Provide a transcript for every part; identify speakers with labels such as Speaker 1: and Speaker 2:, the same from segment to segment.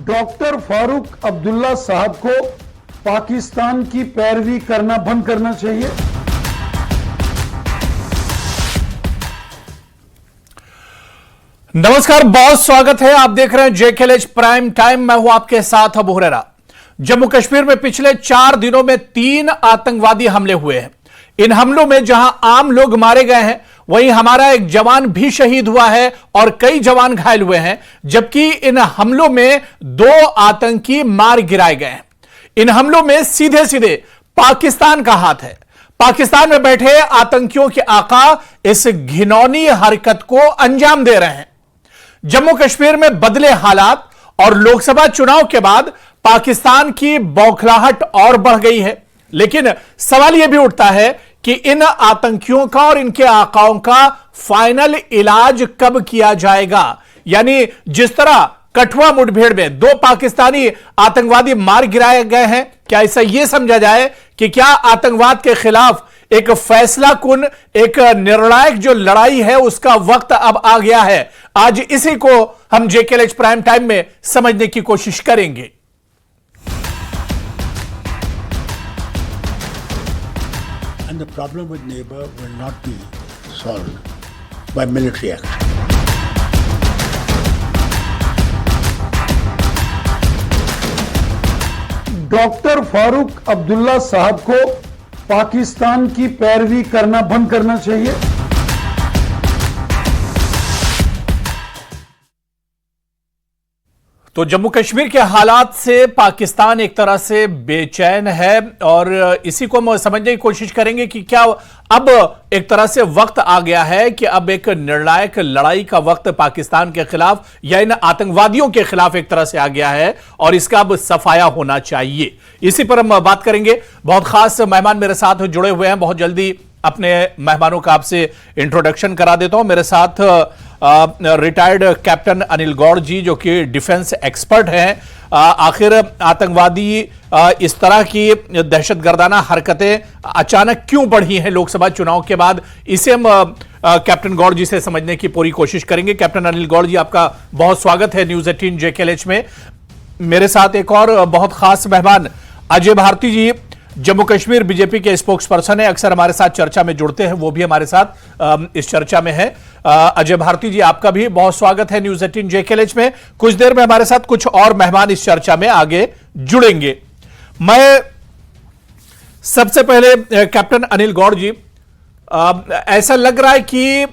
Speaker 1: Doctor Farooq Abdullah साहब को पाकिस्तान की पैरवी करना बंद करना चाहिए।
Speaker 2: नमस्कार, बहुत स्वागत है। आप देख रहे हैं जेकेएलएच प्राइम टाइम। मैं हूं आपके साथ अबू हुरैरा। जम्मू कश्मीर में पिछले 4 दिनों में 3 आतंकवादी हमले हुए हैं। इन हमलों में जहां आम लोग मारे गए हैं, वहीं हमारा एक जवान भी शहीद हुआ है और कई जवान घायल हुए हैं, जबकि इन हमलों में 2 आतंकी मार गिराए गए हैं। इन हमलों में सीधे सीधे पाकिस्तान का हाथ है। पाकिस्तान में बैठे आतंकियों के आका इस घिनौनी हरकत को अंजाम दे रहे हैं। जम्मू कश्मीर में बदले हालात और लोकसभा चुनाव के बाद पाकिस्तान की बौखलाहट और बढ़ गई है। लेकिन सवाल यह भी उठता है कि इन आतंकियों का और इनके आकाओं का फाइनल इलाज कब किया जाएगा। यानी जिस तरह कठुआ मुठभेड़ में 2 पाकिस्तानी आतंकवादी मार गिराए गए हैं, क्या ऐसा यह समझा जाए कि क्या आतंकवाद के खिलाफ एक फैसला कुन, एक निर्णायक जो लड़ाई है, उसका वक्त अब आ गया है। आज इसी को हम जेकेएलएच प्राइम टाइम में समझने की कोशिश करेंगे।
Speaker 3: And the problem with neighbor will not be solved by military action.
Speaker 1: Doctor Farooq Abdullah साहब को पाकिस्तान की पैरवी करना बंद करना चाहिए।
Speaker 2: तो जम्मू कश्मीर के हालात से पाकिस्तान एक तरह से बेचैन है और इसी को हम समझने की कोशिश करेंगे कि क्या अब एक तरह से वक्त आ गया है कि अब एक निर्णायक लड़ाई का वक्त पाकिस्तान के खिलाफ या इन आतंकवादियों के खिलाफ एक तरह से आ गया है और इसका अब सफाया होना चाहिए। इसी पर हम बात करेंगे। बहुत खास मेहमान मेरे साथ जुड़े हुए हैं। बहुत जल्दी अपने मेहमानों का आपसे इंट्रोडक्शन करा देता हूं। मेरे साथ रिटायर्ड कैप्टन अनिल गौड़ जी, जो कि डिफेंस एक्सपर्ट हैं। आखिर आतंकवादी इस तरह की दहशतगर्दाना हरकतें अचानक क्यों बढ़ी हैं लोकसभा चुनाव के बाद, इसे हम कैप्टन गौड़ जी से समझने की पूरी कोशिश करेंगे। कैप्टन अनिल गौड़ जी, आपका बहुत स्वागत है न्यूज 18 जेकेएलएच में। मेरे साथ एक और बहुत खास मेहमान अजय भारती जी, जम्मू कश्मीर बीजेपी के स्पोक्स पर्सन है, अक्सर हमारे साथ चर्चा में जुड़ते हैं, वो भी हमारे साथ इस चर्चा में है। अजय भारती जी, आपका भी बहुत स्वागत है न्यूज 18 जेकेएलएच में। कुछ देर में हमारे साथ कुछ और मेहमान इस चर्चा में आगे जुड़ेंगे। मैं सबसे पहले कैप्टन अनिल गौड़ जी, ऐसा लग रहा है कि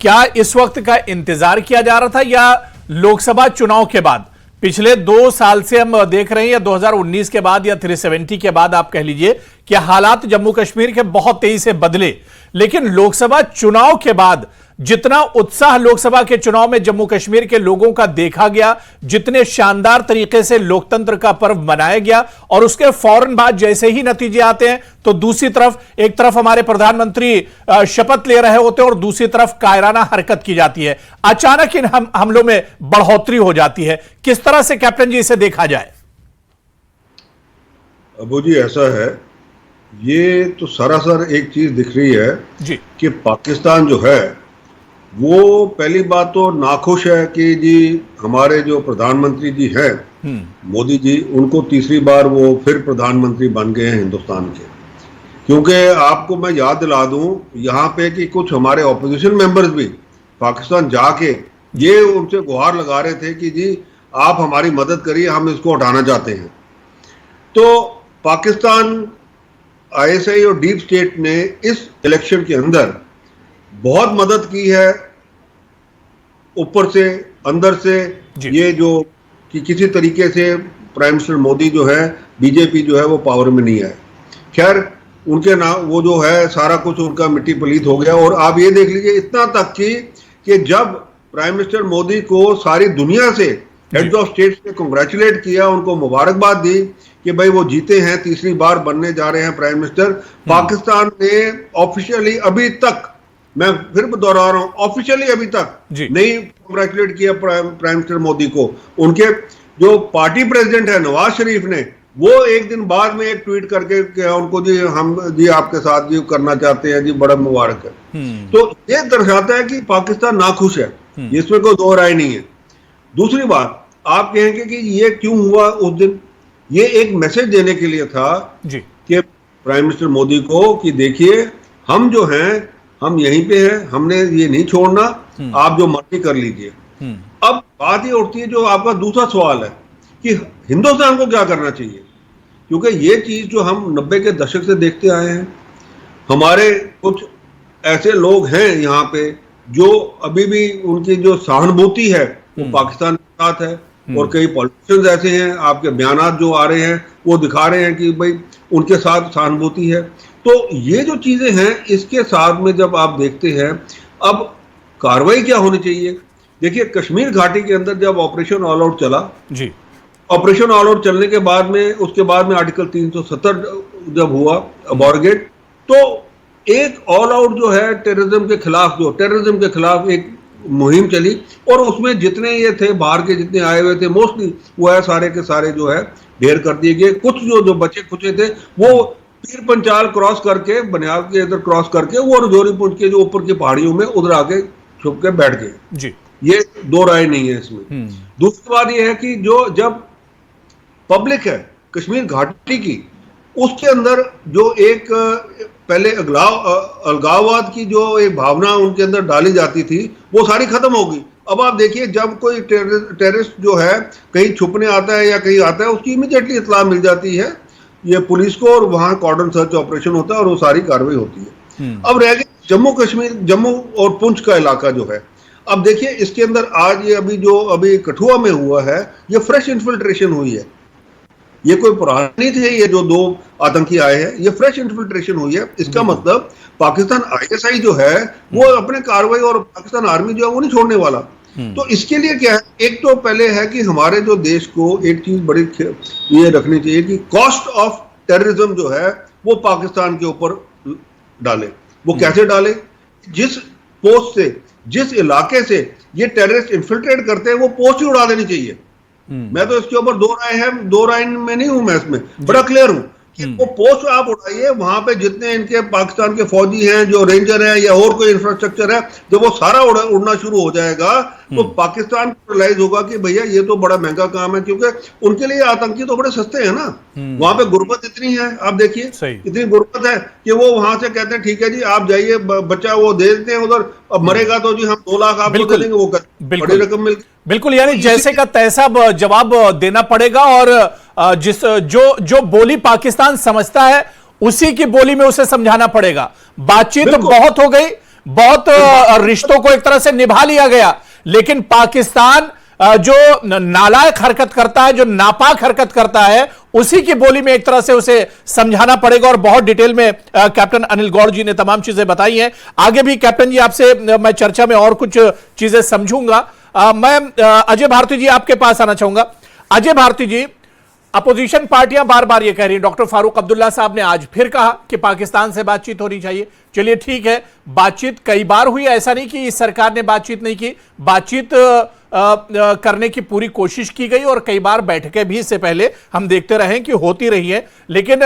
Speaker 2: क्या इस वक्त का इंतजार किया जा रहा था या लोकसभा चुनाव के बाद पिछले 2 साल से हम देख रहे हैं, या 2019 के बाद या 370 के बाद आप कह लीजिए कि हालात जम्मू कश्मीर के बहुत तेजी से बदले। लेकिन लोकसभा चुनाव के बाद जितना उत्साह लोकसभा के चुनाव में जम्मू कश्मीर के लोगों का देखा गया, जितने शानदार तरीके से लोकतंत्र का पर्व मनाया गया, और उसके फौरन बाद जैसे ही नतीजे आते हैं तो दूसरी तरफ, एक तरफ हमारे प्रधानमंत्री शपथ ले रहे होते हैं और दूसरी तरफ कायराना हरकत की जाती है। अचानक इन हमलों में बढ़ोतरी हो जाती है। किस तरह से कैप्टन जी इसे देखा जाए?
Speaker 4: अबू जी, ऐसा है, ये तो सरासर एक चीज दिख रही है
Speaker 2: जी
Speaker 4: कि पाकिस्तान जो है वो पहली बात तो नाखुश है कि जी हमारे जो प्रधानमंत्री जी हैं मोदी जी, उनको तीसरी बार वो फिर प्रधानमंत्री बन गए हैं हिंदुस्तान के। क्योंकि आपको मैं याद दिला दूं यहाँ पे कि कुछ हमारे ऑपोजिशन मेंबर्स भी पाकिस्तान जाके ये उनसे गुहार लगा रहे थे कि जी आप हमारी मदद करिए, हम इसको हटाना चाहते हैं। तो पाकिस्तान आईएसआई और डीप स्टेट ने इस इलेक्शन के अंदर बहुत मदद की है, ऊपर से अंदर से। ये जो कि किसी तरीके से प्राइम मिनिस्टर मोदी जो है, बीजेपी जो है वो पावर में नहीं आए। खैर, उनके नाम वो जो है सारा कुछ उनका मिट्टी पलीत हो गया। और आप ये देख लीजिए, इतना तक कि जब प्राइम मिनिस्टर मोदी को सारी दुनिया से हेड्स ऑफ स्टेट ने कंग्रेचुलेट किया, उनको मुबारकबाद दी कि भाई वो जीते हैं, तीसरी बार बनने जा रहे हैं प्राइम मिनिस्टर, पाकिस्तान ने ऑफिशियली अभी तक, मैं फिर दोहरा रहा हूं, ऑफिशियली अभी तक नहीं कंग्रेचुलेट किया प्राइम मिनिस्टर मोदी को। उनके जो पार्टी प्रेसिडेंट है नवाज शरीफ ने, वो एक दिन बाद में एक ट्वीट करके उनको जी हम जी आपके साथ जी करना चाहते हैं जी, बड़ा मुबारक है। तो ये दर्शाता है कि पाकिस्तान नाखुश है, इसमें कोई दो राय नहीं है। दूसरी बात, आप कहेंगे कि ये क्यों हुआ उस दिन? ये एक मैसेज देने के लिए था
Speaker 2: जी
Speaker 4: कि प्राइम मिनिस्टर मोदी को कि देखिए हम जो हैं हम यहीं पे हैं, हमने ये नहीं छोड़ना, आप जो मर्जी कर लीजिए। अब बात ये उठती है जो आपका दूसरा सवाल है कि हिंदुस्तान को क्या करना चाहिए, क्योंकि ये चीज जो हम 90 के दशक से देखते आए हैं, हमारे कुछ ऐसे लोग हैं यहाँ पे जो अभी भी उनकी जो सहानुभूति है वो पाकिस्तान के साथ है, और कई पॉलिटिशियंस ऐसे हैं, आपके बयानात जो आ रहे हैं वो दिखा रहे हैं कि भाई उनके साथ सहानुभूति है। तो ये जो चीजें हैं इसके साथ में जब आप देखते हैं अब कार्रवाई क्या होनी चाहिए। देखिए कश्मीर घाटी के अंदर जब ऑपरेशन ऑल आउट चला
Speaker 2: जी,
Speaker 4: ऑपरेशन ऑल आउट चलने के बाद में उसके बाद में आर्टिकल 370 जब हुआ अबॉर्गेट, तो एक ऑल आउट जो है टेररिज्म के खिलाफ एक मुहिम चली, और उसमें जितने ये थे बाहर के जितने आए हुए थे मोस्टली वो है सारे के सारे जो है ढेर कर दिए गए। कुछ जो बचे खुचे थे वो पीर पंचाल क्रॉस करके बनियाल के इधर क्रॉस करके वो रजौरी पुंछ के जो ऊपर की पहाड़ियों में उधर आके छुप के बैठ गए
Speaker 2: जी।
Speaker 4: ये दो राय नहीं है इसमें। दूसरी बात ये है कि जो जब पब्लिक है कश्मीर घाटी की, उसके अंदर जो एक पहले अलगाववाद की जो एक भावना उनके अंदर डाली जाती थी वो सारी खत्म होगी। अब आप देखिए जब कोई टेररिस्ट जो है कहीं छुपने आता है या कहीं आता है उसकी इमीडिएटली इत्तला मिल जाती है ये पुलिस को, और वहां कॉर्डन सर्च ऑपरेशन होता है और वो सारी कार्रवाई होती है। अब रह गए जम्मू और पुंछ का इलाका जो है। अब देखिए इसके अंदर आज ये अभी कठुआ में हुआ है, ये फ्रेश इन्फिल्ट्रेशन हुई है, ये कोई पुरानी थे ये जो दो आतंकी आए हैं, ये फ्रेश इन्फिल्ट्रेशन हुई है। इसका मतलब पाकिस्तान ISI जो है वो अपने कार्रवाई और पाकिस्तान आर्मी जो है वो नहीं छोड़ने वाला। तो इसके लिए क्या है, एक तो पहले है कि हमारे जो देश को एक चीज बड़ी ये रखनी चाहिए कि कॉस्ट ऑफ टेररिज्म जो है वो पाकिस्तान के ऊपर डाले। वो कैसे डाले? जिस पोस्ट से जिस इलाके से ये टेररिस्ट इन्फिल्ट्रेट करते हैं वो पोस्ट ही उड़ा देनी चाहिए। मैं तो इसके ऊपर दो राय में नहीं हूं, मैं इसमें बड़ा क्लियर हूं कि वो पोस्ट आप उठाइए, वहां पे जितने इनके पाकिस्तान के फौजी हैं जो रेंजर हैं या और कोई इंफ्रास्ट्रक्चर है, जब वो सारा उड़ना शुरू हो जाएगा तो पाकिस्तान को रियलाइज होगा कि भैया ये तो बड़ा महंगा काम है, क्योंकि उनके लिए आतंकी तो बड़े सस्ते हैं ना। वहां पे गुर्बत इतनी है, आप देखिए इतनी गुर्बत है कि वो वहां से कहते हैं ठीक है जी आप जाइए, बच्चा वो दे देते हैं उधर, अब मरेगा तो जी हम 2 लाख आपको दे देंगे, वो बड़ी रकम मिल।
Speaker 2: बिल्कुल, यानी जैसे का तैसा जवाब देना पड़ेगा, और जो बोली पाकिस्तान समझता है उसी की बोली में उसे समझाना पड़ेगा। बातचीत बहुत हो गई, बहुत रिश्तों को एक तरह से निभा लिया गया, लेकिन पाकिस्तान जो नालायक हरकत करता है, जो नापाक हरकत करता है, उसी की बोली में एक तरह से उसे समझाना पड़ेगा। और बहुत डिटेल में कैप्टन अनिल गौड़ जी ने तमाम चीजें बताई हैं। आगे भी कैप्टन जी आपसे मैं चर्चा में और कुछ चीजें समझूंगा। मैं अजय भारती जी आपके पास आना चाहूंगा। अजय भारती जी, अपोजिशन पार्टियां बार बार ये कह रही हैं, डॉक्टर फारूक अब्दुल्ला साहब ने आज फिर कहा कि पाकिस्तान से बातचीत होनी चाहिए। चलिए ठीक है, बातचीत कई बार हुई, ऐसा नहीं कि इस सरकार ने बातचीत नहीं की, बातचीत करने की पूरी कोशिश की गई, और कई बार बैठकें भी इससे पहले हम देखते रहे कि होती रही है। लेकिन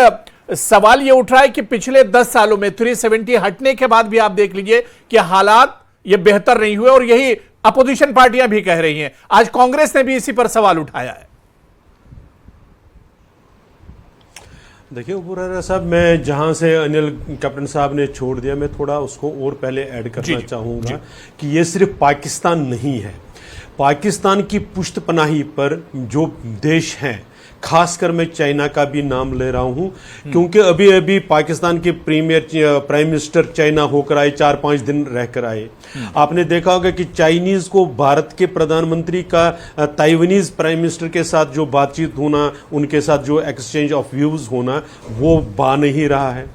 Speaker 2: सवाल ये उठ रहा है कि पिछले 10 सालों में 370 हटने के बाद भी आप देख लीजिए कि हालात ये बेहतर नहीं हुए, और यही अपोजिशन पार्टियां भी कह रही हैं। आज कांग्रेस ने भी इसी पर सवाल उठाया है।
Speaker 5: देखिए उपराजा साहब, मैं जहां से अनिल कैप्टन साहब ने छोड़ दिया, मैं थोड़ा उसको और पहले ऐड करना चाहूंगा कि ये सिर्फ पाकिस्तान नहीं है। पाकिस्तान की पुष्टपनाही पर जो देश हैं, खासकर मैं चाइना का भी नाम ले रहा हूं, क्योंकि अभी अभी पाकिस्तान के प्राइम मिनिस्टर चाइना होकर आए, 4-5 दिन रहकर आए। आपने देखा होगा कि चाइनीज को भारत के प्रधानमंत्री का ताइवानीज प्राइम मिनिस्टर के साथ जो बातचीत होना, उनके साथ जो एक्सचेंज ऑफ व्यूज होना, वो बा नहीं रहा है।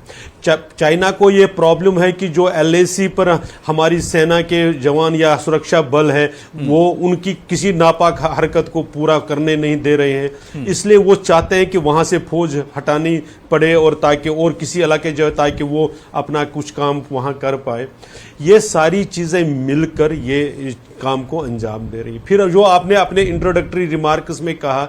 Speaker 5: चाइना को ये प्रॉब्लम है कि जो LAC पर हमारी सेना के जवान या सुरक्षा बल है वो उनकी किसी नापाक हरकत को पूरा करने नहीं दे रहे हैं, इसलिए वो चाहते हैं कि वहां से फौज हटानी पड़े और ताकि और किसी इलाके जाए ताकि वो अपना कुछ काम वहाँ कर पाए। ये सारी चीज़ें मिलकर ये इस काम को अंजाम दे रही है। फिर जो आपने अपने इंट्रोडक्टरी रिमार्क्स में कहा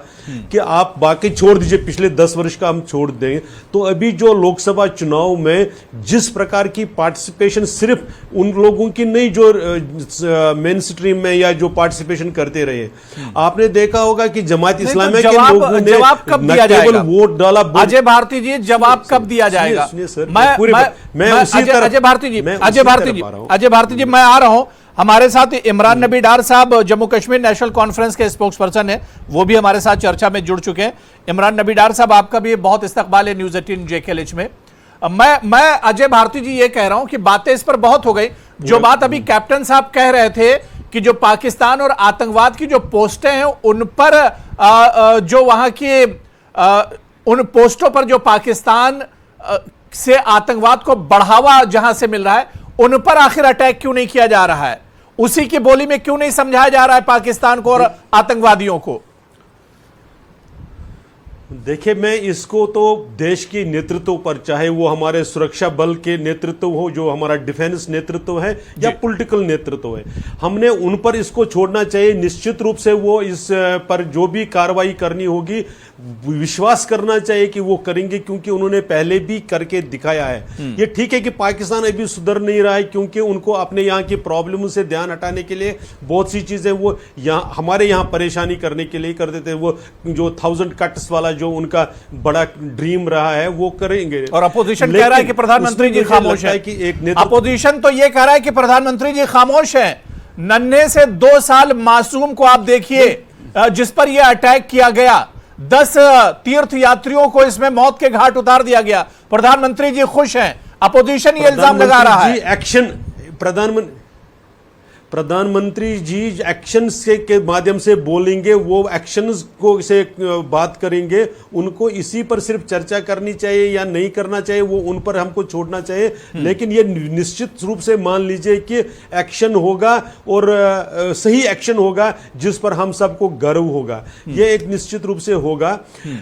Speaker 5: कि आप बाकी छोड़ दीजिए, पिछले 10 वर्ष का हम छोड़ दें, तो अभी जो लोकसभा चुनाव में जिस प्रकार की पार्टिसिपेशन सिर्फ उन लोगों की नहीं जो मेन स्ट्रीम में या जो पार्टिसिपेशन करते रहे, आपने देखा होगा कि जमात इस्लामी के लोगों ने
Speaker 2: जवाब कब दिया जाएगा?
Speaker 5: वोट डाला।
Speaker 2: अजय भारती जी, जवाब कब दिया जाएगा? अजय भारती जी, मैं आ रहा हूं। हमारे साथ इमरान नबी डार साहब जम्मू कश्मीर नेशनल कॉन्फ्रेंस के स्पोक्स पर्सन है, वो भी हमारे साथ चर्चा में जुड़ चुके हैं। इमरान नबी डार साहब, आपका भी बहुत इस्तकबाल है न्यूज़ 18 JKLH में। मैं अजय भारती जी ये कह रहा हूं कि बातें इस पर बहुत हो गई। जो बात अभी कैप्टन साहब कह रहे थे कि जो पाकिस्तान और आतंकवाद की जो पोस्टें हैं उन पर जो वहां की उन पोस्टों पर जो पाकिस्तान से आतंकवाद को बढ़ावा जहां से मिल रहा है, उन पर आखिर अटैक क्यों नहीं किया जा रहा है? उसी की बोली में क्यों नहीं समझाया जा रहा है पाकिस्तान को और आतंकवादियों को?
Speaker 5: देखिए, मैं इसको तो देश के नेतृत्व पर, चाहे वो हमारे सुरक्षा बल के नेतृत्व हो, जो हमारा डिफेंस नेतृत्व है या पॉलिटिकल नेतृत्व है, हमने उन पर इसको छोड़ना चाहिए। निश्चित रूप से वो इस पर जो भी कार्रवाई करनी होगी विश्वास करना चाहिए कि वो करेंगे, क्योंकि उन्होंने पहले भी करके दिखाया है। ये ठीक है कि पाकिस्तान अभी सुधर नहीं रहा है, क्योंकि उनको अपने यहाँ की प्रॉब्लम से ध्यान हटाने के लिए बहुत सी चीजें वो यहाँ हमारे यहाँ परेशानी करने के लिए कर देते हैं। वो जो 1000 कट्स वाला जो उनका बड़ा ड्रीम रहा है वो करेंगे।
Speaker 2: और अपोजिशन कह रहा है कि प्रधानमंत्री जी खामोश है। कि अपोजिशन तो ये कह रहा है कि प्रधानमंत्री जी खामोश है। नन्हे से 2 साल मासूम को आप देखिए जिस पर यह अटैक किया गया, 10 तीर्थ यात्रियों को इसमें मौत के घाट उतार दिया गया। प्रधानमंत्री जी खुश हैं, अपोजिशन ये इल्जाम लगा रहा है।
Speaker 5: एक्शन प्रधानमंत्री जी एक्शन से के माध्यम से बोलेंगे, वो एक्शंस को से बात करेंगे। उनको इसी पर सिर्फ चर्चा करनी चाहिए या नहीं करना चाहिए, वो उन पर हमको छोड़ना चाहिए। लेकिन ये निश्चित रूप से मान लीजिए कि एक्शन होगा और सही एक्शन होगा जिस पर हम सबको गर्व होगा। ये एक निश्चित रूप से होगा।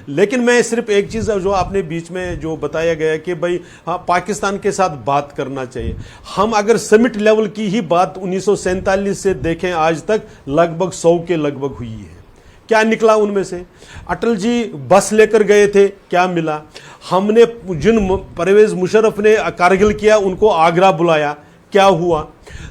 Speaker 5: लेकिन मैं सिर्फ एक चीज जो आपने बीच में जो बताया गया कि भाई हाँ, पाकिस्तान के साथ बात करना चाहिए। हम अगर समिट लेवल की ही बात 1947 से देखें आज तक लगभग 100 के लगभग हुई है। क्या निकला उनमें से? अटल जी बस लेकर गए थे, क्या मिला? हमने जिन परवेज मुशर्रफ ने कारगिल किया उनको आगरा बुलाया, क्या हुआ?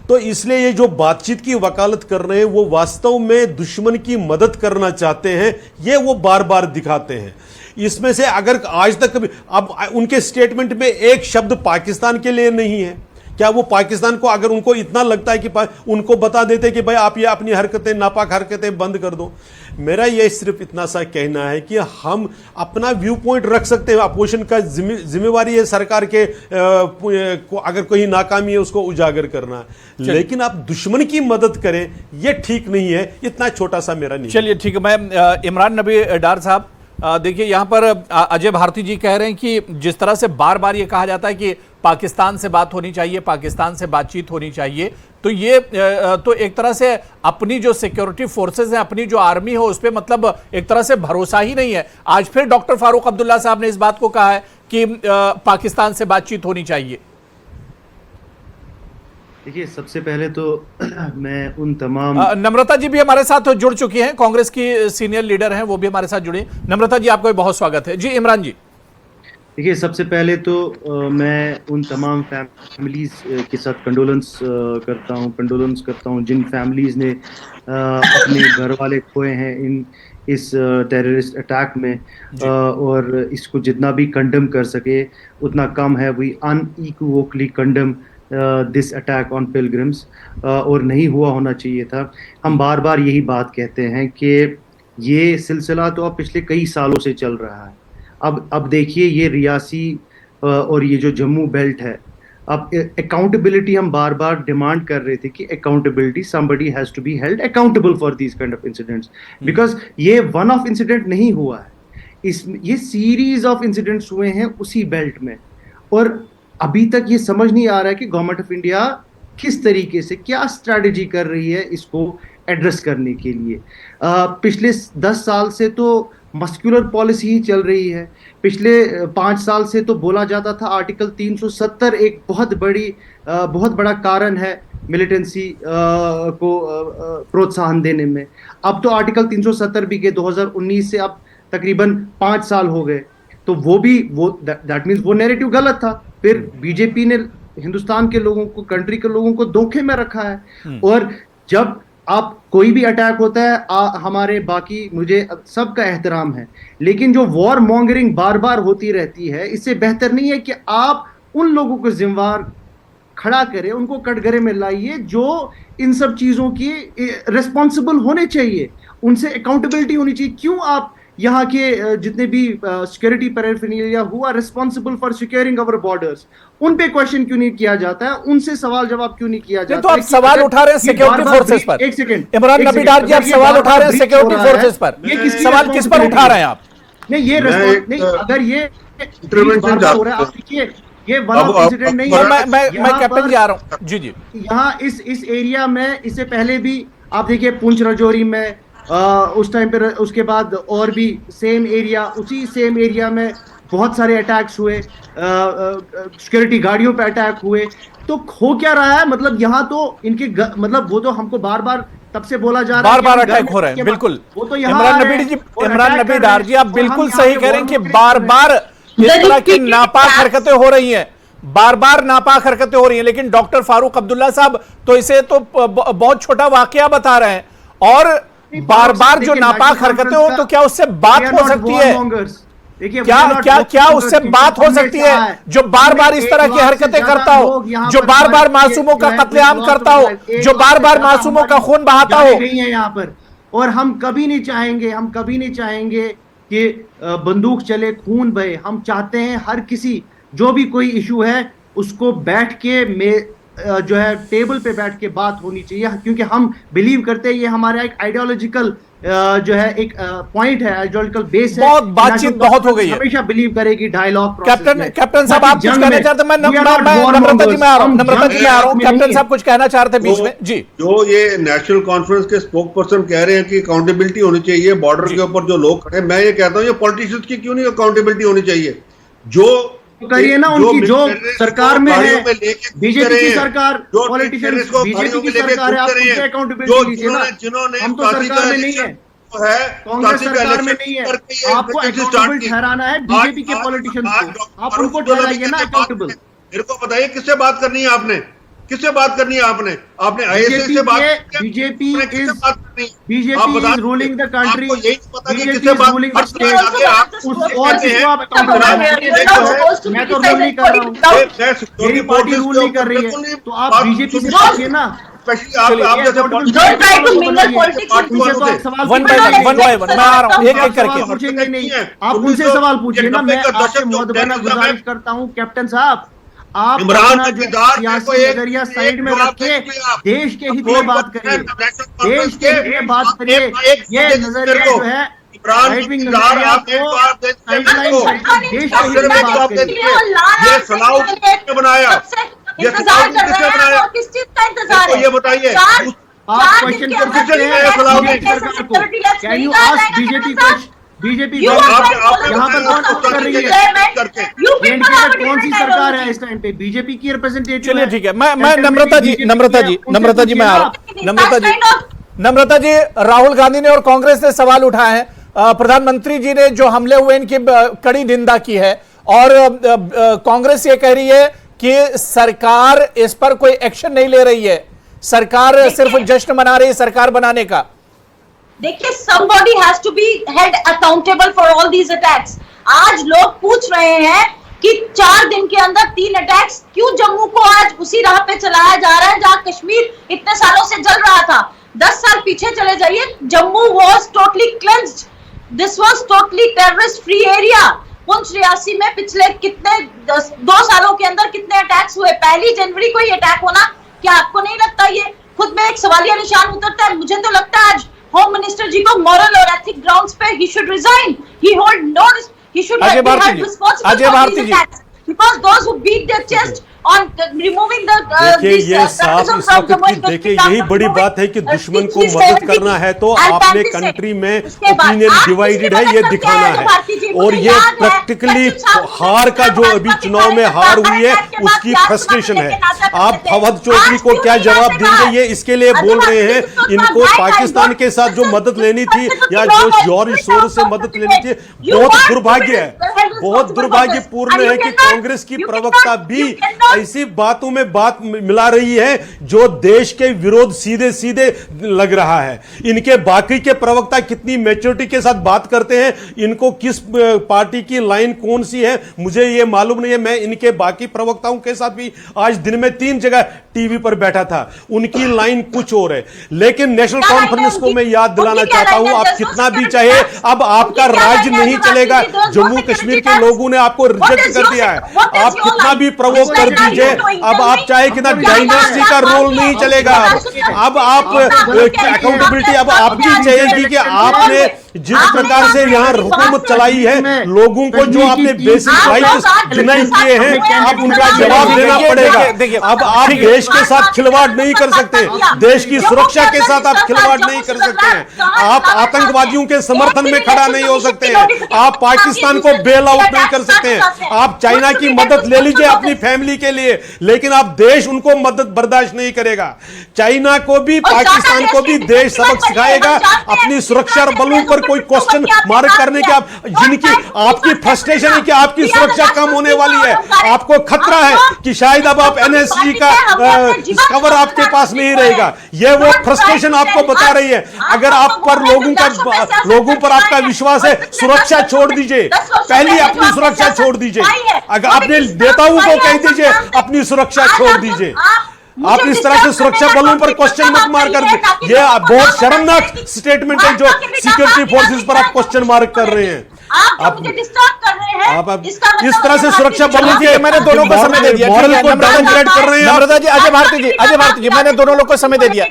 Speaker 5: तो इसलिए ये जो बातचीत की वकालत कर रहे हैं वो वास्तव में दुश्मन की मदद करना चाहते हैं, ये वो बार बार दिखाते हैं। इसमें से अगर आज तक कभी अब उनके स्टेटमेंट में एक शब्द पाकिस्तान के लिए नहीं है। क्या वो पाकिस्तान को अगर उनको इतना लगता है कि उनको बता देते कि भाई आप ये अपनी हरकतें, नापाक हरकतें बंद कर दो? मेरा ये सिर्फ इतना सा कहना है कि हम अपना व्यू पॉइंट रख सकते हैं। अपोजिशन का जिम्मेवारी है सरकार के अगर कोई नाकामी है उसको उजागर करना, लेकिन आप दुश्मन की मदद करें ये ठीक नहीं है। इतना छोटा सा मेरा नहीं।
Speaker 2: चलिए ठीक है। मैं इमरान नबी डार साहब, देखिए यहां पर अजय भारती जी कह रहे हैं कि जिस तरह से बार बार ये कहा जाता है कि पाकिस्तान से बात होनी चाहिए, पाकिस्तान से बातचीत होनी चाहिए, तो ये तो एक तरह से अपनी जो सिक्योरिटी फोर्सेस हैं, अपनी जो आर्मी हो उस पर मतलब एक तरह से भरोसा ही नहीं है। आज फिर डॉक्टर फारूक अब्दुल्ला साहब ने इस बात को कहा है कि पाकिस्तान से बातचीत होनी चाहिए।
Speaker 6: देखिए, सबसे पहले तो मैं उन तमाम
Speaker 2: नम्रता जी भी हमारे साथ जुड़ चुकी हैं, कांग्रेस की सीनियर लीडर हैं, वो भी हमारे साथ जुड़ी। नम्रता जी, आपका बहुत स्वागत है। जी इमरान जी।
Speaker 6: देखिए, सबसे पहले तो मैं उन तमाम फैमिलीज के साथ कंडोलेंस करता हूं जिन फैमिलीज ने अपने घर वाले खोए हैं इस टेररिस्ट अटैक में, और इसको जितना भी कंडेम कर सके उतना कम है। We unequivocally condemn this attack on pilgrims, और नहीं हुआ होना चाहिए था। हम बार बार यही बात कहते हैं कि ये सिलसिला तो अब पिछले कई सालों से चल रहा है। अब देखिए, ये रियासी और ये जो जम्मू बेल्ट है, अब अकाउंटेबिलिटी हम बार बार डिमांड कर रहे थे कि accountability, somebody has to be held accountable for these kind of incidents, because ये वन ऑफ इंसिडेंट नहीं हुआ है, ये सीरीज ऑफ इंसिडेंट्स हुए हैं उसी बेल्ट में। और अभी तक ये समझ नहीं आ रहा है कि गवर्नमेंट ऑफ इंडिया किस तरीके से, क्या स्ट्रैटेजी कर रही है इसको एड्रेस करने के लिए। पिछले 10 साल से तो मस्कुलर पॉलिसी ही चल रही है। पिछले 5 साल से तो बोला जाता था आर्टिकल 370 एक बहुत बड़ा कारण है मिलिटेंसी को प्रोत्साहन देने में। अब तो आर्टिकल 370 भी गए 2019 से, अब तकरीबन 5 साल हो गए। तो वो दैट मीन्स वो नैरेटिव गलत था। फिर बीजेपी ने हिंदुस्तान के लोगों को, कंट्री के लोगों को धोखे में रखा है। और जब आप कोई भी अटैक होता है, हमारे बाकी मुझे सबका एहतराम है, लेकिन जो वॉर मॉन्गरिंग बार बार होती रहती है, इससे बेहतर नहीं है कि आप उन लोगों को जिम्मेवार खड़ा करें, उनको कटघरे में लाइए जो इन सब चीजों की रिस्पॉन्सिबल होने चाहिए, उनसे अकाउंटेबिलिटी होनी चाहिए। क्यों आप यहाँ के जितने भी सिक्योरिटी पैराफिनिया who are responsible for securing our borders, उन पे क्वेश्चन क्यों नहीं किया जाता है, उनसे सवाल जवाब क्यों नहीं किया जाता?
Speaker 2: तो आप सवाल उठा रहे हैं सिक्योरिटी फोर्सेस पर।
Speaker 6: एक सेकंड,
Speaker 2: इमरान नबी डार जी, आप सवाल उठा रहे हैं सिक्योरिटी फोर्सेस पर। सवाल किस पर उठा रहे हैं आप?
Speaker 6: नहीं, ये नहीं, अगर ये
Speaker 4: इंटरवेंशन
Speaker 6: हो रहा है, आप देखिए ये वन ऑफ इंसिडेंट नहीं है।
Speaker 2: मैं कैप्टन जी आ रहा हूं। जी जी,
Speaker 6: यहाँ इस एरिया में इससे पहले भी आप देखिए पुंछ राजौरी में उस टाइम पर, उसके बाद और भी उसी सेम एरिया में बहुत सारे अटैक्स हुए, सिक्योरिटी गाड़ियों पे अटैक हुए। तो हो क्या रहा है, मतलब यहाँ तो इनके मतलब वो तो हमको बार बार तब से बोला जा रहा है,
Speaker 2: बार अटैक हो रहे हैं। बिल्कुल,
Speaker 6: वो तो
Speaker 2: इमरान नबी डार जी, आप बिल्कुल सही कह रहे हैं कि बार इस तरह की नापाक हरकतें हो रही हैं, बार नापाक हरकतें हो रही हैं। लेकिन डॉक्टर फारूक अब्दुल्ला साहब तो इसे तो बहुत छोटा वाकया बता रहे हैं, और बार जो नापाक हरकतें हो तो क्या उससे बात हो सकती है? क्या उससे बात हो सकती है जो बार इस तरह की हरकतें करता हो, जो बार मासूमों का कत्लेआम करता हो, जो बार मासूमों का खून बहाता हो?
Speaker 6: यहाँ पर, और हम कभी नहीं चाहेंगे कि बंदूक चले, खून बहे। हम चाहते हैं हर किसी, जो भी कोई इशू है उसको बैठ के जो है टेबल पे बैठ के बात होनी चाहिए, क्योंकि हम बिलीव करते हैं, ये हमारा एक आइडियोलॉजिकल जो है एक पॉइंट है, आइडियोलॉजिकल बेस है।
Speaker 2: बहुत बातचीत बहुत हो गई है,
Speaker 6: हमेशा बिलीव करेगी डायलॉग।
Speaker 2: कैप्टन साहब आप कुछ कहना चाहते हैं? मैं नम्रता जी में आ रहा हूं। कैप्टन साहब कुछ कहना चाह रहे थे बीच में जी।
Speaker 4: जो ये नेशनल कॉन्फ्रेंस के स्पोक पर्सन कह रहे हैं कि अकाउंटेबिलिटी होनी चाहिए बॉर्डर के ऊपर जो लोग खड़े, मैं ये कहता हूँ ये पॉलिटिशियंस की क्यों नहीं अकाउंटेबिलिटी होनी चाहिए? जो
Speaker 6: करिए ना, उनकी जो सरकार में है, बीजेपी की सरकार, पॉलिटिशियंस बीजेपी की सरकार है, आप उनसे अकाउंटेबिलिटी लीजिए ना। हम तो सरकार में नहीं है, कांग्रेस सरकार में नहीं है। आपको अकाउंटेबल ठहराना है बीजेपी के पॉलिटिशियंस को, आप उनको ठहराइए ना अकाउंटेबल।
Speaker 4: मेरे को बताइए किससे बात करनी है आपने? किससे बात करनी है आपने? आपने आईएसआई से बात?
Speaker 6: BJP is ruling the country, BJP is ruling the state. और किसको आप अकाउंटेबल? मैं तो रूल नहीं कर रहा हूँ, मेरी पार्टी रूल नहीं कर रही है, तो आप बीजेपी से पूछिए ना। पूछेंगे नहीं, आप उनसे सवाल पूछिए ना। मैं आपसे मुअद्दबना गुजारिश करता हूँ कैप्टन साहब, आप अपना जो सियासी नजरिया साइड में रखिए, देश के हित में बात करिए, देश के हित में बात करिए। ये नजरिया जो है राइट विंग नजरिया को साइडलाइन, देश के हित में बात करिए।
Speaker 4: ये सलाह किसने बनाया? ये
Speaker 7: इंतजार कर रहे हैं और किस चीज का इंतजार है?
Speaker 4: ये बताइए,
Speaker 6: आप क्वेश्चन कर सकते हैं कैन यू आस्क बीजेपी यहाँ पर कौन कर रही है? कौन सी सरकार है इस टाइम पे? बीजेपी की रिप्रेजेंटेटिव।
Speaker 2: चलिए ठीक है, मैं नम्रता जी मैं आ रहा हूं। नम्रता जी, राहुल गांधी ने और कांग्रेस ने सवाल उठाए हैं, प्रधानमंत्री जी ने जो हमले हुए इनकी कड़ी निंदा की है, और कांग्रेस ये कह रही है कि सरकार इस पर कोई एक्शन नहीं ले रही है, सरकार सिर्फ जश्न मना रही है सरकार बनाने का।
Speaker 7: देखिए, somebody has to be held accountable for all these attacks. आज लोग पूछ रहे हैं कि 4 दिन के अंदर 3 अटैक्स, क्यों जम्मू को आज उसी राह पे चलाया जा रहा है जहां कश्मीर इतने सालों से जल रहा था? 10 साल पीछे चले जाइए, Jammu was totally cleansed. This was totally terrorist free area. Poonch Reasi में पिछले कितने 2 सालों के अंदर कितने अटैक्स हुए? 1 जनवरी को ये अटैक होना, क्या आपको नहीं लगता ये खुद में एक सवालिया निशान उतरता है? मुझे तो लगता है आज होम मिनिस्टर जी को मॉरल और एथिक ग्राउंड्स पे he should resign. He should be held responsible for these attacks, because those who beat their chest on removing the
Speaker 5: देखिए
Speaker 7: this,
Speaker 5: ये साफ
Speaker 7: terrorism
Speaker 5: इस
Speaker 7: from
Speaker 5: वक्त
Speaker 7: Jammu
Speaker 5: की
Speaker 7: and
Speaker 5: देखिए
Speaker 7: Kashmir
Speaker 5: यही बड़ी
Speaker 7: from
Speaker 5: बात है कि दुश्मन को
Speaker 7: 370
Speaker 5: मदद करना है तो
Speaker 7: and
Speaker 5: आपने
Speaker 7: 35
Speaker 5: कंट्री में
Speaker 7: उसके बाद
Speaker 5: ओपिनियन
Speaker 7: आप
Speaker 5: डिवाइडेड
Speaker 7: किसकी
Speaker 5: है ये
Speaker 7: मदद करते
Speaker 5: दिखाना
Speaker 7: हैं? भारती जी,
Speaker 5: है
Speaker 7: मुझे
Speaker 5: और ये
Speaker 7: याद है,
Speaker 5: प्रैक्टिकली
Speaker 7: 25 साल
Speaker 5: हार का जो
Speaker 7: भाजपा
Speaker 5: अभी
Speaker 7: के
Speaker 5: चुनाव में
Speaker 7: कार्यकर्ता
Speaker 5: हार हुई है
Speaker 7: बैठ के
Speaker 5: उसकी
Speaker 7: बात
Speaker 5: फ्रस्ट्रेशन है।
Speaker 7: लेके नाचा करते
Speaker 5: आप
Speaker 7: थे।
Speaker 5: फवाद चौधरी
Speaker 7: आज
Speaker 5: को
Speaker 7: क्यों
Speaker 5: क्या
Speaker 7: नहीं
Speaker 5: जवाब
Speaker 7: आते
Speaker 5: देंगे
Speaker 7: बाहर?
Speaker 5: ये इसके लिए
Speaker 7: अभी
Speaker 5: बोल
Speaker 7: बात
Speaker 5: रहे हैं
Speaker 7: किसी को
Speaker 5: इनको
Speaker 7: सुनवाई
Speaker 5: पाकिस्तान
Speaker 7: नहीं
Speaker 5: के साथ जो मदद लेनी थी या जो जौहरी सोर्स से मदद लेनी थी बहुत दुर्भाग्य है, बहुत दुर्भाग्यपूर्ण है कि कांग्रेस की प्रवक्ता भी ऐसी बातों में बात मिला रही है जो देश के विरोध सीधे सीधे लग रहा है। इनके बाकी के प्रवक्ता कितनी मैच्योरिटी के साथ बात करते हैं, इनको किस पार्टी की लाइन कौन सी है मुझे ये मालूम नहीं है। मैं इनके बाकी प्रवक्ताओं के साथ भी आज दिन में 3 जगह टीवी पर बैठा था, उनकी लाइन कुछ और है। लेकिन नेशनल कॉन्फ्रेंस को मैं याद दिलाना चाहता हूं, आप कितना भी चाहे अब आपका राज नहीं चलेगा। जम्मू कश्मीर के लोगों ने आपको रिजेक्ट कर दिया है, आप कितना भी प्रवोक कर दीजिए, अब आप चाहे कितना डायनेस्टी का रोल नहीं चलेगा। अब आप अकाउंटेबिलिटी अब आपकी चाहिए कि आपने जिस प्रकार से यहाँ हुकूमत चलाई है, लोगों को जो आपने बेसिक राइट्स डिनाई किए हैं, अब उनका जवाब देना पड़ेगा। अब आप देश के साथ खिलवाड़ नहीं कर सकते, देश की सुरक्षा के साथ आप खिलवाड़ नहीं कर सकते हैं, आप आतंकवादियों के समर्थन में खड़ा नहीं हो सकते हैं, आप पाकिस्तान को बेल आउट नहीं कर सकते हैं। आप चाइना की मदद ले लीजिए अपनी फैमिली के लिए, लेकिन आप देश उनको मदद बर्दाश्त नहीं करेगा। चाइना को भी पाकिस्तान को भी देश सबक सिखाएगा। अपनी सुरक्षा बलों पर कोई क्वेश्चन मार्क करने के आप जिनकी आपकी फ्रस्ट्रेशन है कि आपकी सुरक्षा कम होने वाली है, आपको खतरा है कि शायद अब आप एनएसजी का कवर आपके पास नहीं रहेगा, ये वो फ्रस्ट्रेशन आपको बता रही है। अगर आप पर लोगों पर आपका विश्वास है, सुरक्षा छोड़ दीजिए, पहले अपनी सुरक्षा छोड़ दीजिए। अगर अपने नेताओं को कह दीजिए अपनी सुरक्षा छोड़ दीजिए। आप इस तरह से सुरक्षा बलों पर क्वेश्चन मत मार कर, ये बहुत शर्मनाक स्टेटमेंट है जो सिक्योरिटी फोर्सेस पर आप क्वेश्चन मार्क कर रहे हैं।
Speaker 7: आप मुझे डिस्टर्ब कर रहे हैं।
Speaker 5: आप
Speaker 7: इसका मतलब
Speaker 5: इस तरह से सुरक्षा बलों के
Speaker 2: मैंने दोनों को समय दे दिया,
Speaker 5: मॉरल को डाउनग्रेड कर रहे हैं आप।
Speaker 2: नम्रता जी, अजय भारती जी मैंने दोनों लोग को समय दे दिया।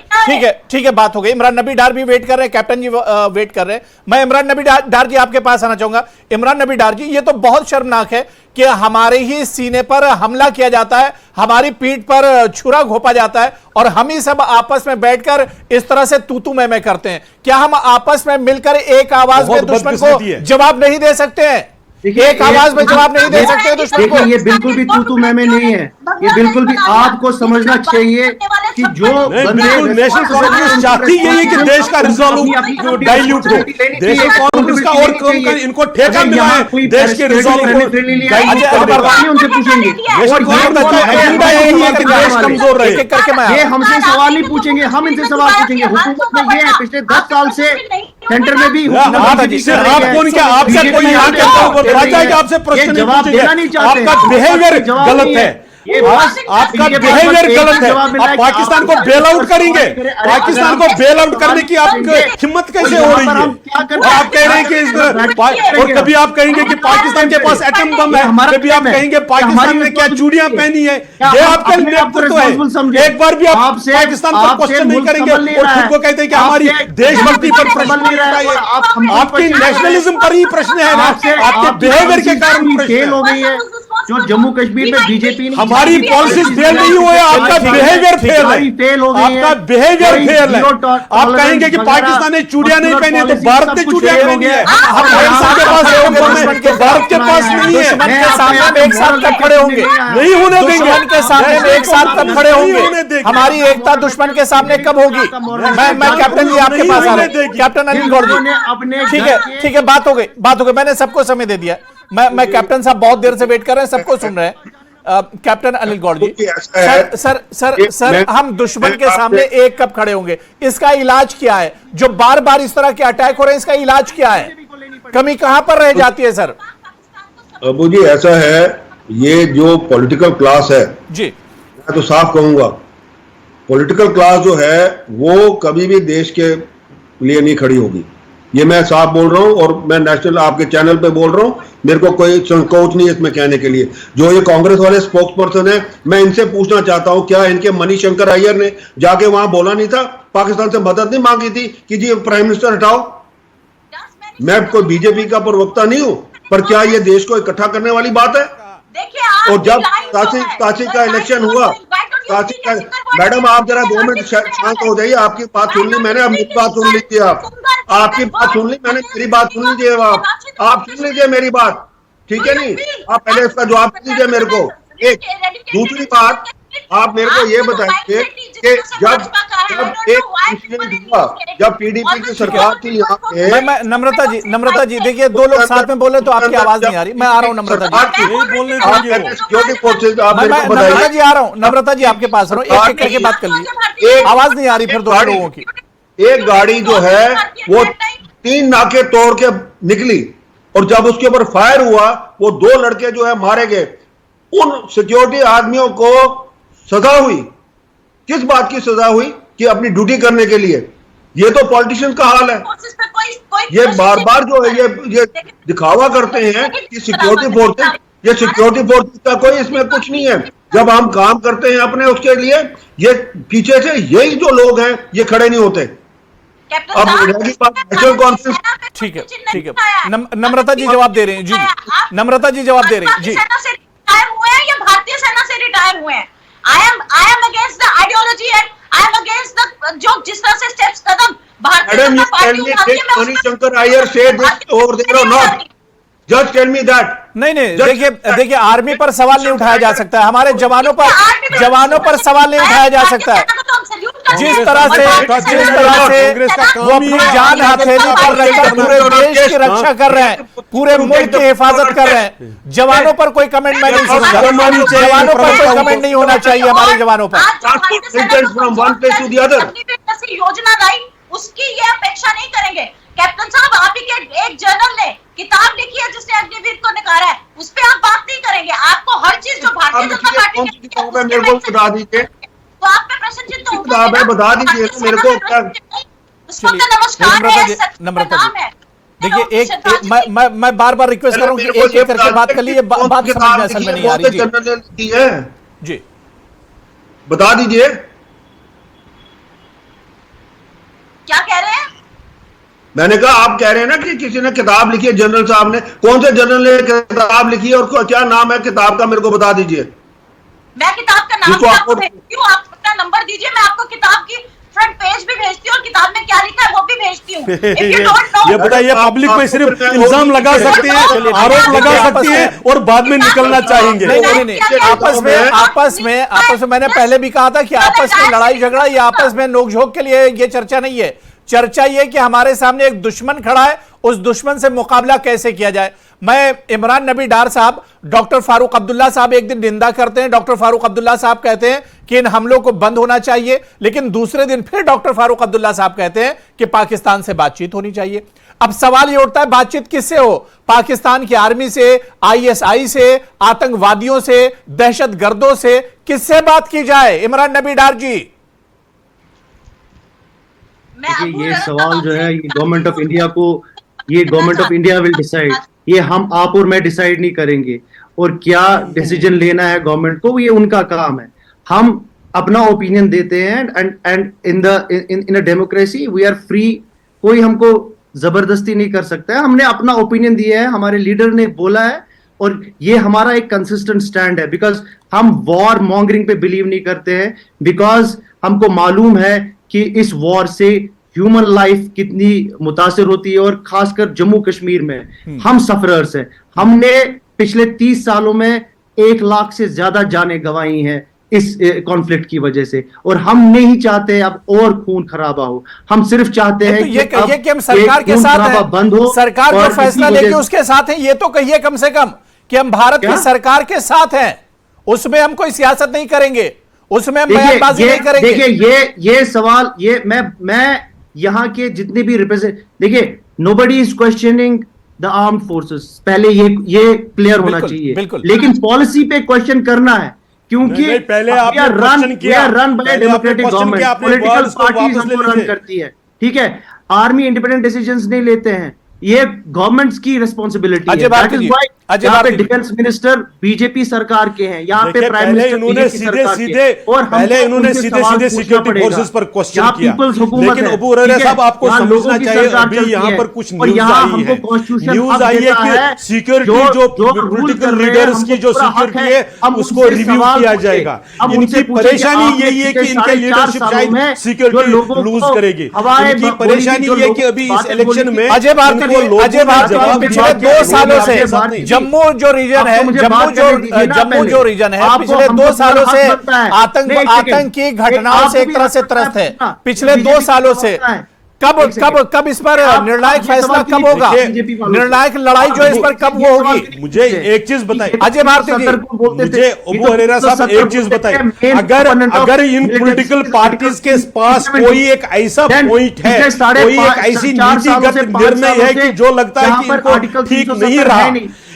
Speaker 2: ठीक है, बात हो गई। इमरान नबी डार भी वेट कर रहे हैं, कैप्टन जी वेट कर रहे हैं। मैं इमरान नबी डार जी आपके पास आना चाहूंगा। इमरान नबी डार जी, ये तो बहुत शर्मनाक है कि हमारे ही सीने पर हमला किया जाता है, हमारी पीठ पर छुरा घोंपा जाता है और हम ही सब आपस में बैठकर इस तरह से तू मैं करते हैं। क्या हम आपस में मिलकर एक आवाज में दुश्मन को जवाब नहीं दे सकते हैं? एक आवाज में जवाब नहीं दे सकते दुश्मन को?
Speaker 6: ये बिल्कुल भी तू मैं नहीं है, ये बिल्कुल भी आपको समझना चाहिए कि जो
Speaker 5: बिल्कुल नेशनल कांफ्रेंस चाहती यही है कि देश का रिजॉल्व डाइल्यूट हो, नेशनल कांफ्रेंस का और इनको ठेका मिला है देश के रिजॉल्व को
Speaker 6: उनसे पूछेंगे,
Speaker 5: देश कमजोर रहे।
Speaker 6: ये हमसे सवाल नहीं पूछेंगे, हम इनसे सवाल पूछेंगे। हुकूमत में ये है पिछले 10 साल से सेंटर में भी
Speaker 5: आप कौन क्या आपसे कोई यहाँ के राजा के आपसे प्रश्न
Speaker 6: जवाब देना नहीं चाहते,
Speaker 5: आपका बिहेवियर गलत है, आपका बिहेवियर गलत है। आप पाकिस्तान को बेल आउट करेंगे, पाकिस्तान को बेल आउट करने की आपकी हिम्मत कैसे हो रही है? और आप कह रहे हैं कि और कभी आप कहेंगे कि पाकिस्तान के पास एटम बम है, कभी आप कहेंगे पाकिस्तान ने क्या चूड़ियां पहनी है। ये आपका नेतृत्व है। एक बार भी आप पाकिस्तान पर क्वेश्चन नहीं करेंगे और खुद को कहते हैं कि हमारी देशभक्ति पर प्रश्न उठाइए। आपके नेशनलिज्म पर ही प्रश्न है ना, आपके बिहेवियर के कारण
Speaker 6: फेल हो गई है। जो जम्मू कश्मीर में बीजेपी ने
Speaker 5: हमारी पॉलिसीज फेल नहीं हुए, आपका बिहेवियर फेल है, आपका बिहेवियर फेल है। आप कहेंगे कि पाकिस्तान ने चूड़ियां नहीं पहनी तो भारत ने चूड़ियां पहनी है। हम के पास भारत के पास नहीं है।
Speaker 2: के सामने एक साथ कब खड़े होंगे?
Speaker 5: नहीं होने देंगे।
Speaker 2: दुश्मन के सामने एक साथ कब खड़े होंगे? हमारी एकता दुश्मन के सामने कब होगी? मैं कैप्टन जी आपके पास आ रहा हूं, कैप्टन अनिल गौड़ जी। ठीक है, बात हो गई। मैंने सबको समय दे दिया। मैं कैप्टन साहब बहुत देर से वेट कर रहे हैं, सबको सुन रहे हैं। कैप्टन अनिल गौड़ जी, सर हम दुश्मन के सामने एक कब खड़े होंगे? इसका इलाज क्या है? जो बार बार इस तरह के अटैक हो रहे हैं, इसका इलाज क्या है? कमी कहां पर रह जाती है सर?
Speaker 4: अबू जी, ऐसा है, ये जो पॉलिटिकल क्लास है
Speaker 2: जी,
Speaker 4: मैं तो साफ कहूंगा, पॉलिटिकल क्लास जो है वो कभी भी देश के लिए नहीं खड़ी होगी। ये मैं साफ बोल रहा हूं और मैं नेशनल आपके चैनल पे बोल रहा हूं, मेरे को कोई संकोच नहीं है इसमें कहने के लिए। जो ये कांग्रेस वाले स्पोक्स पर्सन है, मैं इनसे पूछना चाहता हूं, क्या इनके मणिशंकर अय्यर ने जाके वहां बोला नहीं था, पाकिस्तान से मदद नहीं मांगी थी कि जी प्राइम मिनिस्टर हटाओ? मैं कोई बीजेपी का प्रवक्ता नहीं हूं, पर क्या ये देश को इकट्ठा करने वाली बात है?
Speaker 7: देखिए
Speaker 4: और जब काशी का इलेक्शन हुआ, काशी का, मैडम आप जरा 2 मिनट शांत हो जाइए, आपकी बात सुन ली मैंने, अब मेरी बात सुन लीजिए। आप आपकी बात सुन ली मैंने, मेरी बात सुन लीजिए। आप सुन लीजिए मेरी बात, ठीक है नहीं? आप पहले इसका जवाब दीजिए मेरे को। एक दूसरी बात, आप मेरे को ये बताइए कि जब एक इंसिडेंट हुआ, जब पीडीपी की सरकार थी यहाँ पे,
Speaker 2: मैं नम्रता जी देखिए, 2 लोग साथ में बोले तो आपकी आवाज नहीं आ रही। मैं आ रहा हूँ नम्रता जी,
Speaker 4: सिक्योरिटी फोर्सेज, आप मेरे को
Speaker 2: नम्रता
Speaker 4: बताइए।
Speaker 2: जी आ रहा हूँ, नम्रता जी आपके पास आ रहा हूँ, एक करके बात कर लीजिए। आवाज नहीं आ रही फिर 2 लोगों की।
Speaker 4: एक गाड़ी जो है वो 3 नाके तोड़ के निकली, और जब उसके ऊपर फायर हुआ, वो 2 लड़के जो है मारे गए। उन सिक्योरिटी आदमियों को सजा हुई, किस बात की सजा हुई? कि अपनी ड्यूटी करने के लिए। ये तो पॉलिटिशियन का हाल है। ये बार बार जो है ये दिखावा करते हैं कि सिक्योरिटी फोर्सेस, ये सिक्योरिटी फोर्सेस का कोई इसमें कुछ नहीं है। जब हम काम करते हैं अपने उसके लिए, ये पीछे से यही जो लोग हैं ये खड़े नहीं होते। अब रहेगी बात नेशनल कॉन्फ्रेंस।
Speaker 2: ठीक है नम्रता जी जवाब दे रहे हैं। जी नम्रता जी जवाब दे रही हैं। जी
Speaker 7: या भारतीय सेना से रिटायर हुए हैं। I am against the ideology and I am against the जो जिस तरह से स्टेप्स कदम भारतीय जनता पार्टी उठाती है, मैं
Speaker 4: Shankar Iyer said this over there or not? Just tell me that.
Speaker 2: नहीं देखिए आर्मी पर सवाल नहीं उठाया जा सकता है, हमारे जवानों पर सवाल नहीं उठाया जा सकता है। जिस तरह से वो अपनी जान हथेली पर रखकर पूरे देश की रक्षा कर रहे हैं, पूरे मुल्क की हिफाजत कर रहे हैं, जवानों पर कोई कमेंट मैं नहीं सुनूंगा। जवानों पर कोई कमेंट नहीं होना चाहिए, हमारे जवानों पर।
Speaker 7: योजना लाई उसकी ये अपेक्षा नहीं करेंगे। कैप्टन साहब, आप ही के एक जर्नल ने किताब लिखी है जिसने अग्निवीर को नकारा है, उस पे आप बात नहीं करेंगे। आपको हर चीज जो भारतीय जनता पार्टी की
Speaker 4: मेरे को बता दीजिए,
Speaker 7: तो आप पे प्रश्न चिन्ह तो
Speaker 4: किताब है, बता दीजिए मेरे को।
Speaker 2: नम्रता जी देखिए, मैं बार रिक्वेस्ट कर रहा हूँ कि एक करके बात कर लीजिए, बात समझ में असल में नहीं आ रही। जी
Speaker 4: बता दीजिए
Speaker 7: क्या कह रहे हैं।
Speaker 4: मैंने कहा आप कह रहे हैं ना कि किसी ने किताब लिखी है, जनरल साहब ने। कौन से जनरल ने किताब लिखी है और क्या नाम है किताब का, मेरे को बता दीजिए।
Speaker 7: मैं किताब का नाम आपको भेजती हूँ, आप अपना नंबर दीजिए, मैं आपको किताब की फ्रंट पेज भी भेजती हूँ और किताब में क्या लिखा है वो भी भेजती हूँ।
Speaker 5: ये बताइए, पब्लिक पे सिर्फ इल्जाम लगा सकती है, आरोप लगा सकती है और बाद में निकलना चाहेंगे।
Speaker 2: नहीं, आपस में मैंने पहले भी कहा था कि आपस में लड़ाई झगड़ा या आपस में नोकझोंक के लिए ये चर्चा नहीं है। चर्चा ये कि हमारे सामने एक दुश्मन खड़ा है, उस दुश्मन से मुकाबला कैसे किया जाए। मैं इमरान नबी डार साहब, डॉक्टर फारूक अब्दुल्ला साहब एक दिन निंदा करते हैं, डॉक्टर फारूक अब्दुल्ला साहब कहते हैं कि इन हमलों को बंद होना चाहिए, लेकिन दूसरे दिन फिर डॉक्टर फारूक अब्दुल्ला साहब कहते हैं कि पाकिस्तान से बातचीत होनी चाहिए। अब सवाल ये उठता है, बातचीत किससे हो? पाकिस्तान की आर्मी से, आईएसआई से, आतंकवादियों से, दहशतगर्दों से, किससे बात की जाए? इमरान नबी डार जी।
Speaker 6: देखिए, ये सवाल जो है ये गवर्नमेंट ऑफ इंडिया को, ये government of India will decide. ये हम, आप और मैं डिसाइड नहीं करेंगे। और क्या डिसीजन लेना है गवर्नमेंट को, ये उनका काम है। हम अपना ओपिनियन देते हैं and in a democracy we are free. कोई हमको जबरदस्ती नहीं कर सकता है। हमने अपना ओपिनियन दिया है, हमारे लीडर ने बोला है, और ये हमारा एक कंसिस्टेंट स्टैंड है। बिकॉज हम वॉर मॉन्गरिंग पे बिलीव नहीं करते हैं, बिकॉज हमको मालूम है कि इस वॉर से ह्यूमन लाइफ कितनी मुतासिर होती है, और खासकर जम्मू कश्मीर में हम सफरर्स हैं। हमने पिछले 30 सालों में 1 लाख से ज्यादा जानें गंवाई हैं इस कॉन्फ्लिक्ट की वजह से, और हम नहीं चाहते अब और खून खराबा हो। हम सिर्फ चाहते हैं
Speaker 2: कि हम सरकार के साथ हैं,
Speaker 6: बंद हो,
Speaker 2: सरकार जो फैसला लेके उसके साथ हैं। ये तो कहिए कम से कम कि हम भारत की सरकार के साथ हैं, उसमें हम कोई सियासत नहीं करेंगे, उसमें हम बयानबाजी नहीं करेंगे।
Speaker 6: देखिए, ये सवाल, ये मैं यहाँ के जितने भी रिप्रेजेंट, देखिए, nobody is questioning the armed forces. पहले ये क्लियर होना चाहिए, लेकिन पॉलिसी पे क्वेश्चन करना है, क्योंकि
Speaker 5: पहले आपने
Speaker 6: run by democratic government, political parties हमको रन करती है, ठीक है। आर्मी इंडिपेंडेंट डिसीजंस नहीं लेते हैं, ये गवर्नमेंट्स की रिस्पॉन्सिबिलिटी है।
Speaker 2: अजय
Speaker 6: यहाँ पे
Speaker 2: भारती जी।
Speaker 6: डिफेंस मिनिस्टर बीजेपी सरकार के हैं, यहाँ पे
Speaker 5: देखिए,
Speaker 6: प्राइम
Speaker 5: पहले
Speaker 6: मिनिस्टर
Speaker 5: इन्होंने
Speaker 6: बीजेपी सरकार के हैं। और हमको उनसे सवाल पूछना
Speaker 5: सिक्योरिटी
Speaker 6: पड़ेगा।
Speaker 5: फोर्सेस पर क्वेश्चन
Speaker 6: यहाँ
Speaker 5: किया,
Speaker 6: पीपल्स हुकूमत
Speaker 5: लेकिन
Speaker 6: है,
Speaker 5: अबू हुरैरा
Speaker 6: ठीक है?
Speaker 5: साहब आपको
Speaker 6: यहाँ
Speaker 5: समझना
Speaker 6: लोगों की
Speaker 5: चाहिए,
Speaker 6: सरकार
Speaker 5: अभी
Speaker 6: चलती
Speaker 5: यहाँ
Speaker 6: है।
Speaker 5: पर कुछ
Speaker 6: और
Speaker 5: न्यूज
Speaker 6: यहाँ
Speaker 5: आई
Speaker 6: हमको
Speaker 5: है,
Speaker 6: कॉन्स्टिट्यूशन
Speaker 5: न्यूज
Speaker 6: हक
Speaker 5: आई है
Speaker 6: देता है,
Speaker 5: कि सिक्योरिटी
Speaker 6: जो
Speaker 5: जो
Speaker 6: रूल
Speaker 5: पॉलिटिकल
Speaker 6: कर रहे हैं,
Speaker 5: लीडर्स की
Speaker 6: हमको
Speaker 5: जो
Speaker 6: पूरा हक
Speaker 5: सिक्योरिटी है
Speaker 6: हम
Speaker 5: उसको
Speaker 6: उनसे
Speaker 5: रिव्यू
Speaker 6: सवाल
Speaker 5: किया
Speaker 6: पूछे।
Speaker 5: जाएगा।
Speaker 6: हम
Speaker 5: इनकी
Speaker 6: उनसे पूछे कि
Speaker 5: परेशानी
Speaker 6: आपने
Speaker 5: यही है कि
Speaker 6: पिछले
Speaker 5: इनके
Speaker 6: 4.5
Speaker 5: लीडरशिप
Speaker 6: सालों
Speaker 5: शायद
Speaker 6: में जो
Speaker 5: सिक्योरिटी
Speaker 6: लोगों
Speaker 5: लूज
Speaker 6: को
Speaker 5: करेगी।
Speaker 6: हवाएं
Speaker 5: इनकी
Speaker 6: बोली थी,
Speaker 5: परेशानी
Speaker 6: जो
Speaker 5: ये है
Speaker 6: लोगों
Speaker 5: कि अभी
Speaker 6: को
Speaker 5: इस
Speaker 6: बातें
Speaker 5: इलेक्शन
Speaker 6: बोली
Speaker 5: में
Speaker 6: थी,
Speaker 2: अजय भारती
Speaker 5: इनको
Speaker 2: जी,
Speaker 5: लोगों
Speaker 2: अजय
Speaker 5: ने
Speaker 2: भारती
Speaker 5: जवाब
Speaker 2: जी,
Speaker 5: दिया
Speaker 2: पिछले
Speaker 5: कि
Speaker 2: 2
Speaker 5: वो
Speaker 2: सालों
Speaker 5: आपके
Speaker 2: से
Speaker 5: साथ नहीं।
Speaker 2: जम्मू जो रीजन है,
Speaker 6: मुझे बात करने दीजिए ना
Speaker 2: जम्मू
Speaker 6: पहले।
Speaker 2: जो रीजन है,
Speaker 6: आपको
Speaker 2: पिछले
Speaker 6: हमको
Speaker 2: 2 सालों
Speaker 6: हक
Speaker 2: से
Speaker 6: बनता है। नहीं, एक सेकंड।
Speaker 2: आतंकी घटनाओं से एक तरह से त्रस्त है। पिछले 2
Speaker 6: बीजेपी
Speaker 2: सालों
Speaker 6: का
Speaker 2: से
Speaker 6: होता है।
Speaker 2: कब इस पर
Speaker 6: आप
Speaker 2: निर्णायक
Speaker 6: ये
Speaker 2: फैसला
Speaker 6: सवाल
Speaker 2: कब
Speaker 6: क्यों
Speaker 2: होगा?
Speaker 6: बीजेपी वालों से?
Speaker 2: निर्णायक लड़ाई जो है इस पर कब वो होगी?
Speaker 5: मुझे एक चीज बताइए,
Speaker 2: अजय भारती जी,
Speaker 5: मुझे अबू हुरैरा साहब एक चीज बताइए, अगर इन पॉलिटिकल पार्टीज के पास कोई एक ऐसा पॉइंट है, कोई एक ऐसी नीतिगत निर्णय है कि जो लगता है कि इनको ठीक नहीं रहा,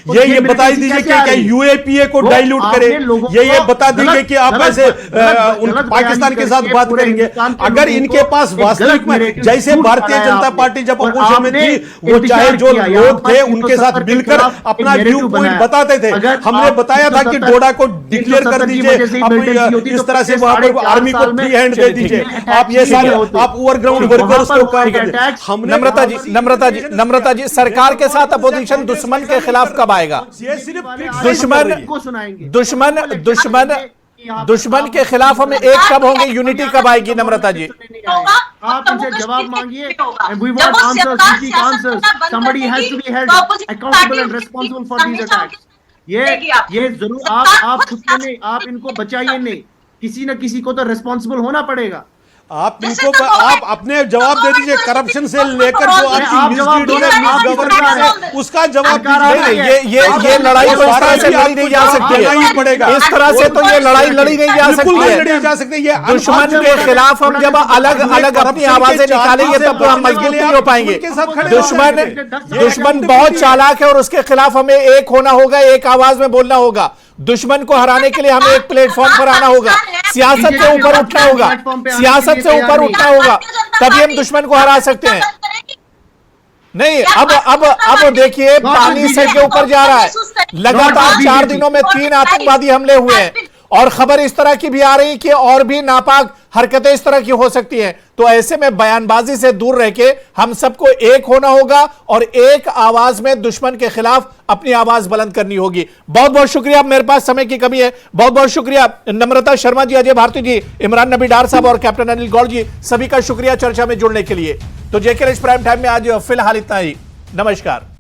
Speaker 5: ये बता दीजिए कि क्या यूएपीए को डाइल्यूट करे, ये बता दीजिए कि आप ऐसे पाकिस्तान के साथ बात करेंगे। अगर इनके पास वास्तविक में, जैसे भारतीय जनता पार्टी जब अपोजिशन में थी, वो चाहे जो लोग थे उनके साथ मिलकर अपना व्यू पॉइंट बताते थे। हमने बताया था कि डोडा को डिक्लेयर कर दीजिए, आप इस तरह से वहां पर आर्मी को फ्री हैंड दे दीजिए, आप ये सारे आप ओवरग्राउंड वर्कर्स को काम कर दीजिए।
Speaker 2: नम्रता जी, सरकार के साथ अपोजिशन दुश्मन के खिलाफ कब आएगा?
Speaker 5: ये सिर्फ
Speaker 2: दुश्मन के खिलाफ हम एक कब होंगे? यूनिटी कब आएगी? नम्रता जी,
Speaker 6: आप इनसे जवाब मांगिए। And we want answers, we seek answers. Somebody has to be held accountable and responsible for these attacks. ये जरूर आप खुद को नहीं, आप इनको बचाइए नहीं, किसी न किसी को तो रेस्पॉन्सिबल होना पड़ेगा।
Speaker 5: आप इनको आप अपने जवाब दे दीजिए। करप्शन से लेकर जो आपकी मिसगवर्नेंस है उसका जवाब दीजिए।
Speaker 2: ये लड़ाई तो इस तरह से लड़ी नहीं जा सकती है,
Speaker 5: पड़ेगा
Speaker 2: इस तरह से तो ये लड़ाई लड़ी नहीं जा सकती है।
Speaker 5: लड़ी जा सकती है।
Speaker 2: दुश्मन के खिलाफ हम जब अलग अलग अपनी आवाजें निकालेंगे तब तो हम मजबूत नहीं हो पाएंगे। दुश्मन बहुत चालाक है और उसके खिलाफ हमें एक होना होगा, एक आवाज में बोलना होगा। दुश्मन को हराने के लिए हमें एक प्लेटफॉर्म पर आना होगा, सियासत से ऊपर उठना होगा, सियासत से ऊपर उठना होगा, तभी हम दुश्मन को हरा सकते हैं। नहीं, अब देखिए पानी सर के ऊपर जा रहा है। लगातार 4 दिनों में 3 आतंकवादी हमले हुए हैं और खबर इस तरह की भी आ रही कि और भी नापाक हरकतें इस तरह की हो सकती हैं। तो ऐसे में बयानबाजी से दूर रह के हम सबको एक होना होगा और एक आवाज में दुश्मन के खिलाफ अपनी आवाज बुलंद करनी होगी। बहुत बहुत शुक्रिया। मेरे पास समय की कमी है। बहुत बहुत शुक्रिया नम्रता शर्मा जी, अजय भारती जी, इमरान नबी डार साहब और कैप्टन अनिल गौड़ जी, सभी का शुक्रिया चर्चा में जुड़ने के लिए। तो जेके प्राइम टाइम में आज फिलहाल इतना ही। नमस्कार।